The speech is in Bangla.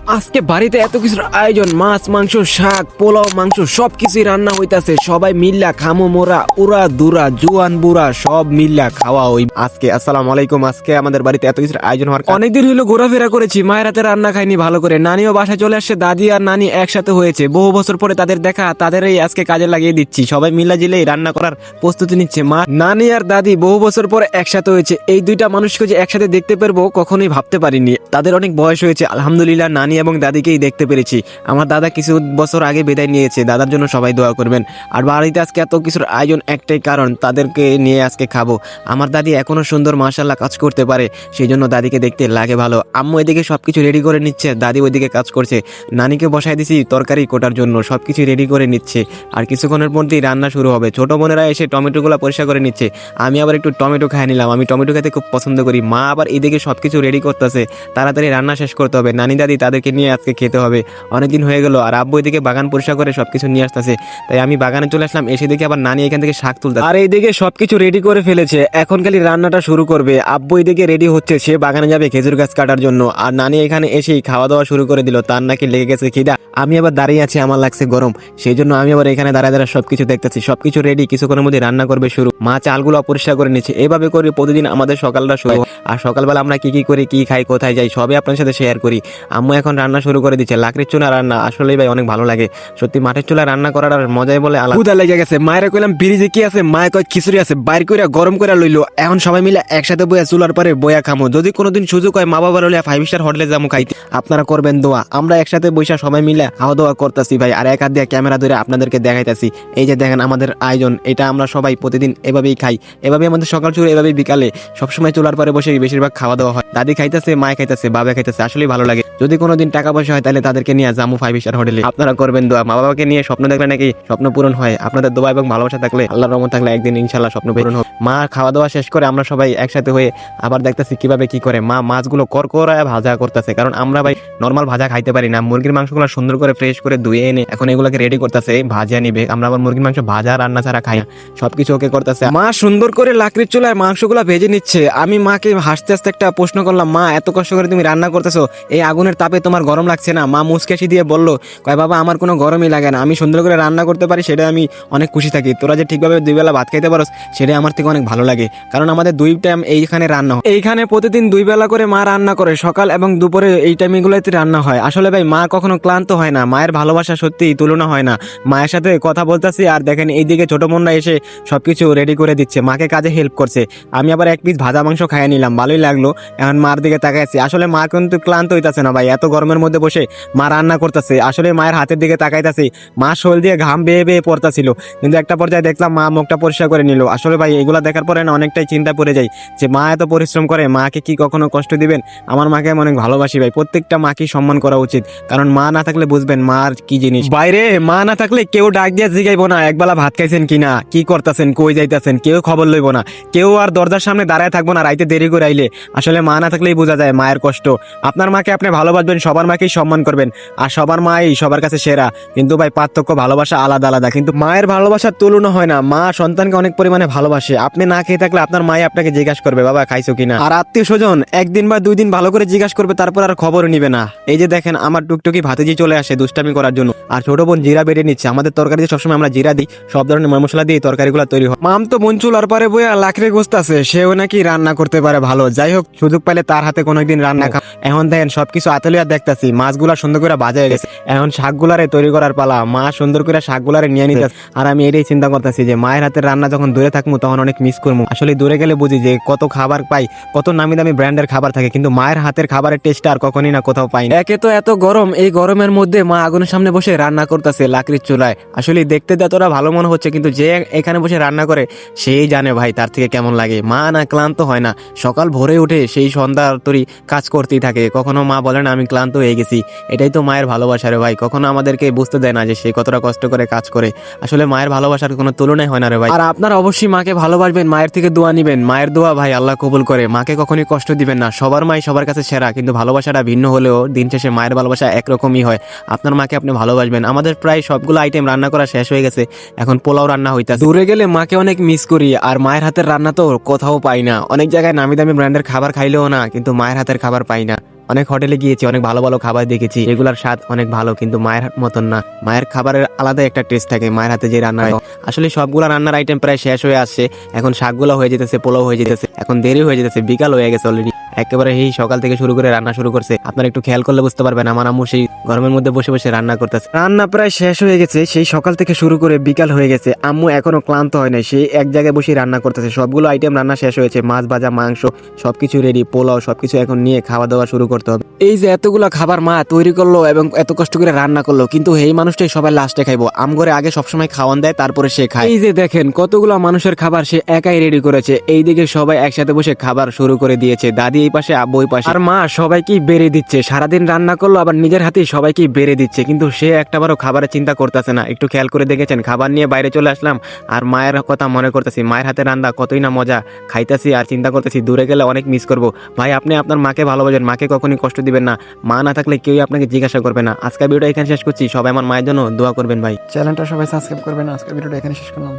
আজকে বাড়িতে এত কিছুর আয়োজন, মাছ মাংস শাক পোলাও মাংস সবকিছুই রান্না হইতাছে। সবাই মিল্লা খামো মোরা উড়া দুরা জুয়ান বুড়া সব মিল্লা খাওয়া ওই আজকে। আসসালামু আলাইকুম। আজকে আমাদের বাড়িতে এত কিছুর আয়োজন হওয়ার অনেকদিন হইলো ঘোরাফেরা করেছি, মায়ের হাতে রান্না খাইনি ভালো করে। নানিও বাসায় চলে আসছে, দাদি আর নানি একসাথে হয়েছে, বহু বছর পরে তাদের দেখা, তাদেরই আজকে কাজে লাগিয়ে দিচ্ছি। সবাই মিল্লা জিলেই রান্না করার প্রস্তুতি নিচ্ছে। মা নানি আর দাদি বহু বছর পরে একসাথে হয়েছে। এই দুইটা মানুষকে যে একসাথে দেখতে পারবো কখনোই ভাবতে পারিনি। তাদের অনেক বয়স হয়েছে, আলহামদুলিল্লাহ নানি এবং দাদিকেই দেখতে পেরেছি। আমার দাদা কিছু বছর আগে বিদায় নিয়েছে, দাদার জন্য সবাই দোয়া করবেন। আর বাড়িতে আজকে এত কিছুর আয়োজন একটাই কারণ, তাদেরকে নিয়ে আজকে খাবো। আমার দাদি এখনো সুন্দর মাশাআল্লাহ কাজ করতে পারে, সেই জন্য দাদিকে দেখতে লাগে ভালো। আম্মু এদিকে সবকিছু রেডি করে নিচ্ছে, দাদি ওইদিকে কাজ করছে। নানিকে বসাই দিছি তরকারি কোটার জন্য, সবকিছু রেডি করে নিচ্ছে। আর কিছুক্ষণের মধ্যেই রান্না শুরু হবে। ছোট বোনেরা এসে টমেটোগুলো পরিষ্কার করে নিচ্ছে, আমি আবার একটু টমেটো খাই নিলাম, আমি টমেটো খেতে খুব পছন্দ করি। মা আবার এদিকে সবকিছু রেডি করতেছে, তাড়াতাড়ি রান্না শেষ করতে হবে। নানি দাদি তাদেরকে নিয়ে আজকে খেতে হবে, অনেকদিন হয়ে গেল। আর আব্বু এদিকে বাগান পরিষ্কার করে সবকিছু নিয়ে আসতেছে, তাই আমি বাগানে চলে আসলাম। এসে দেখি আবার নানি এখান থেকে শাক তুলতে, আর এইদিকে সবকিছু রেডি করে ফেলেছে, এখন খালি রান্নাটা শুরু করবে। আব্বু এদিকে রেডি হচ্ছে, সে বাগানে যাবে খেজুর গাছ কাটার জন্য। আর নানি এখানে এসেই খাওয়া দাওয়া শুরু করে দিল, তার নাকি লেগে গেছে খিদা। আমি আবার দাঁড়িয়ে আছি, আমার লাগছে গরম, সেই জন্য আমি আবার এখানে দাঁড়ায় দাঁড়ায় সবকিছু দেখতেছি। সবকিছু রেডি, কিছুক্ষণের মধ্যে রান্না করবে শুরু। মা চালগুলো পরিষ্কার করে নিচ্ছে। এভাবে করে প্রতিদিন আমাদের সকালটা শুরু। আর সকালবেলা আমরা কি কি করি, কি খাই, কোথায় যাই, সবই আপনার সাথে শেয়ার করি। আম্মু এখন রান্না শুরু করে দিচ্ছে, লাকড়ির চুলা রান্না। আসলেই ভাই অনেক ভালো লাগে সত্যি, মাটির চুলা রান্না করার আর মজাই বলে আলাদা। ক্ষুধা লেগে গেছে, মায়েরা কইলাম ফ্রিজে কি আছে, মায়ে কয় খিচুড়ি আছে, বাইর কইরা গরম করে লইলো। এখন সবাই মিলে একসাথে বইয়া চুলার পরে বইয়া খামো। যদি কোনোদিন সুযোগ হয় মা বাবার হলে 5 স্টার হোটেলে যাবো খাইতে, আপনারা করবেন দোয়া। আমরা একসাথে বইসা সবাই মিলে খাওয়া দাওয়া করতেছি ভাই, আর এক হাত দিয়ে ক্যামেরা ধরে আপনাদেরকে দেখাইতেছি। এই যে দেখেন আমাদের আয়োজন, এটা আমরা সবাই প্রতিদিন এভাবেই খাই। এভাবেই আমাদের সকাল শুরু, এভাবেই বিকালে সবসময় চুলার পরে বসে বেশিরভাগ খাওয়া দাওয়া হয়। দাদি খাইতেছে, মায় খাইতেছে, বাবা খাইতেছে, আসলেই ভালো লাগে। যদি কোনোদিন টাকা পয়সা হয় তাহলে তাদেরকে নিয়ে যাবো 5 স্টার হোটেলে। আপনারা করবেন দোয়া। মা বাবাকে নিয়ে স্বপ্ন দেখলে নাকি স্বপ্ন পূরণ হয়। আপনাদের দোয়া এবং ভালোবাসা থাকলে, আল্লাহর রহমত থাকলে একদিন ইনশাআল্লাহ স্বপ্ন পূরণ হবে। মা খাওয়া দাওয়া শেষ করে আমরা সবাই একসাথে হয়ে আবার দেখতেছি কিভাবে কি করে। মা মাছগুলো করকরায় ভাজা করতেছে, কারণ আমরা ভাই নরমাল ভাজা খাইতে পারি না। মুরগির মাংসগুলো সুন্দর করে ফ্রেশ করে ধুয়ে এনে এখন এগুলোকে রেডি করতেছে, ভাজা নিবে। আমরা আবার মুরগির মাংস ভাজা রান্না ছাড়া খাই না, সবকিছু ওকে করতেছে। মা সুন্দর করে লাকড়ির চুলায় মাংসগুলো ভেজে নিচ্ছে। আমি মাকে হাসতে হাসতে একটা প্রশ্ন করলাম, মা এত কষ্ট করে তুমি রান্না করতেছো, এই আগুনের তাপে তোমার গরম লাগছে না? মা মুচকাশি দিয়ে বলল, কয় বাবা আমার কোনো গরমই লাগে না, আমি সুন্দর করে রান্না করতে পারি, সেটা আমি অনেক খুশি থাকি। তোরা যে ঠিকভাবে 2 বেলা ভাত খাইতে পারোস, সেটা আমার থেকে অনেক ভালো লাগে। কারণ আমাদের 2 টাইম এইখানে রান্না হয়, এইখানে প্রতিদিন 2 বেলা করে মা রান্না করে, সকাল এবং দুপুরে এই টাইমগুলোতে রান্না হয়। আসলে ভাই মা কখনো ক্লান্ত হয় না, মায়ের ভালোবাসা সত্যি তুলনা হয় না। মায়ের সাথে কথা বলতেছি আর দেখেন এইদিকে ছোট বোনরা এসে সবকিছু রেডি করে দিচ্ছে, মাকে কাজে হেল্প করছে। আমি আবার এক পিস ভাজা মাংস খাইয়ে নিলাম, ভালোই লাগলো। এখন মার দিকে তাকাইছি, আসলে মা কিন্তু ক্লান্ত হইতাছে না ভাই, এত গরমের মধ্যে বসে মা রান্না করতেছে। আসলে মায়ের হাতের দিকে তাকাইতাছি, মা শোল দিয়ে ঘাম বেয়ে বেয়ে পড়তাছিল, কিন্তু একটা পর্যায়ে দেখলাম মা মুখটা পরিষ্কার করে নিল। আসলে ভাই এগুলা দেখার পরে না অনেকটাই চিন্তা পড়ে যায় যে মা এত পরিশ্রম করে, মাকে কি কখনো কষ্ট দিবেন? আমার মাকে আমি অনেক ভালোবাসি ভাই, প্রত্যেকটা মাকেই সম্মান করা উচিত, কারণ মা না থাকলে বুঝবেন মার কি জিনিস। বাইরে মা না থাকলে কেউ ডাক দিয়ে জিগাইবো না একবেলা ভাত খাইছেন কিনা, কি করতেছেন, কই যাইতেছেন, কেউ খবর লইব না, কেউ আর দরজার সামনে দাঁড়ায় থাকবো না রাইতে দেরি করে আইলে। আসলে মা না থাকলেই বোঝা যায় মায়ের কষ্ট। আপনার মাকে আপনি ভালোবাসবেন, সবার মাকেই সম্মান করবেন, আর সবার মাই সবার কাছে সেরা। কিন্তু ভাই পার্থক্য, ভালোবাসা আলাদা আলাদা, কিন্তু মায়ের ভালোবাসার তুলনা হয় না। মা সন্তানকে অনেক পরিমাণে ভালোবাসে। আপনি না খেয়ে থাকলে আপনার মাই আপনাকে জিজ্ঞাসা করবে বাবা খাইছো কিনা, আর আত্মীয় স্বজন 1 দিন বা 2 দিন ভালো করে জিজ্ঞাসা করবে, তারপর আর খবর নিবে না। এই যে দেখেন আমার টুকটুকি ভাতিজি চলে আসে দুষ্টামি করার জন্য, আর ছোট বোন জিরা বেটে নিচ্ছে। আমাদের তরকারিতে সবসময় আমরা জিরা দিই, সব ধরনের মশলা দিয়ে তরকারিগুলো তৈরি হয়। মাম তো বোন চুলার পরে বইয়া লাকড়ে গোস্ত আছে, সেও নাকি রান্না করতে পারে ভালো। যাই হোক, সুযোগ পাইলে তার হাতে কোনো একদিন রান্না খা। এখন দেখেন সবকিছু আতলিয়া দেখতেছি, মাছগুলা সুন্দর করে ভাজা হয়ে গেছে, এখন শাকগুলারে তৈরি করার পালা। মা সুন্দর করে শাকগুলারে নিয়ে নিতে, আর আমি এটাই চিন্তা করতেছি যে মায়ের হাতের রান্না যখন দূরে থাকবো তখন অনেক মিস করবো। আসলে দূরে গেলে বুঝি যে কত খাবার পাই, কত নামি দামি ব্র্যান্ডের খাবার থাকে, কিন্তু মায়ের হাতের খাবারের টেস্ট আর কখনই না কোথাও পাই না। একে তো এত গরম, এই গরমের মধ্যে মা আগুনের সামনে বসে রান্না করতেছে লাকড়ির চুলায়। আসলে দেখতে যতটা ভালো মনে হচ্ছে, কিন্তু যে এখানে বসে রান্না করে সেই জানে ভাই তার থেকে কেমন লাগে। মা না ক্লান্ত হয় না, সকাল ভোরে উঠে সেই সন্ধ্যা তরি কাজ করতেই থাকে। কখনো মা বলে না আমি ক্লান্ত হয়ে গেছি। এটাই তো মায়ের ভালোবাসা রে ভাই, কখনো আমাদেরকে বুঝতে দেয় না যে সে কতটা কষ্ট করে কাজ করে। আসলে মায়ের ভালোবাসার কোনো তুলনাই হয় না রে ভাই। আর আপনারা অবশ্যই মাকে ভালোবাসবেন, মায়ের থেকে দোয়া নিবেন। মায়ের দোয়া ভাই আল্লাহ কবুল করে। মাকে কখনোই কষ্ট দিবেন না। সবার মাই সবার কাছে সেরা, কিন্তু ভালোবাসাটা ভিন্ন হলেও দিন শেষে মায়ের ভালোবাসা একরকমই হয়। আপনার মাকে আপনি ভালোবাসবেন। আমাদের প্রায় সবগুলো আইটেম রান্না করা শেষ হয়ে গেছে, এখন পোলাও রান্না হইতাছে। দূরে গেলে মাকে অনেক মিস করি, আর মায়ের হাতের রান্না তো কোথাও পাই না। অনেক জায়গায় নামি দামি ব্র্যান্ডের খাবার খাইলেও না, কিন্তু মায়ের হাতের খাবার পাই না। অনেক হোটেলে গিয়েছি, অনেক ভালো ভালো খাবার দেখেছি, এগুলার স্বাদ অনেক ভালো, কিন্তু মায়ের মতন না। মায়ের খাবারের আলাদা একটা টেস্ট থাকে, মায়ের হাতে যে রান্না হয়। আসলে সবগুলা রান্নার আইটেম প্রায় শেষ হয়ে আসছে, এখন শাকগুলো হয়ে যেতেছে, পোলাও হয়ে যেতেছে, এখন দেরি হয়ে যেতেছে, বিকাল হয়ে গেছে অলরেডি। একেবারে এই সকাল থেকে শুরু করে রান্না শুরু করছে। আপনারা একটু খেয়াল করলে বুঝতে পারবেন, আমার আম্মু সেই গরমের মধ্যে বসে বসে রান্না করতেছে। রান্না প্রায় শেষ হয়ে গেছে, সেই সকাল থেকে শুরু করে বিকাল হয়ে গেছে, আম্মু এখনো ক্লান্ত হয় নাই, সেই এক জায়গায় বসে রান্না করতেছে। সবগুলো আইটেম রান্না শেষ হয়েছে, মাছ ভাজা, মাংস সবকিছু রেডি, পোলাও সবকিছু এখন নিয়ে খাওয়া দাওয়া শুরু করতে হবে। এই যে এতগুলা খাবার মা তৈরি করলো এবং এত কষ্ট করে রান্না করলো, কিন্তু এই মানুষটাই সবাই লাস্টে খাইবো। আমগরে আগে সবসময় খাওয়ান দেয়, তারপরে সে খায়। এই যে দেখেন কতগুলা মানুষের খাবার সে একাই রেডি করেছে। এইদিকে সবাই একসাথে বসে খাবার শুরু করে দিয়েছে, দাদি এই পাশে, আব্বু ওই পাশে, আর মা সবাইকেই বেড়ে দিচ্ছে। সারাদিন রান্না করলো, আবার নিজের হাতেই সবাইকেই বেড়ে দিচ্ছে, কিন্তু সে একটাবারও খাবারের চিন্তা করতেছে না। একটু খেয়াল করে দেখেছেন, খাবার নিয়ে বাইরে চলে আসলাম আর মায়ের কথা মনে করতেছি, মায়ের হাতে রান্না কতই না মজা, খাইতেছি আর চিন্তা করতেছি দূরে গেলে অনেক মিস করবো। ভাই আপনি আপনার মাকে ভালোবাসেন, মাকে কখনই কষ্ট দিবেন না। মা না থাকলে কেউই আপনাকে জিজ্ঞাসা করবে না। আজকের ভিডিওটা এখানে শেষ করছি, সবাই আমার মায়ের জন্য দোয়া করবেন ভাই। চ্যানেলটা সবাই সাবস্ক্রাইব করবেন। আজকের ভিডিওটা এখানে শেষ করলাম।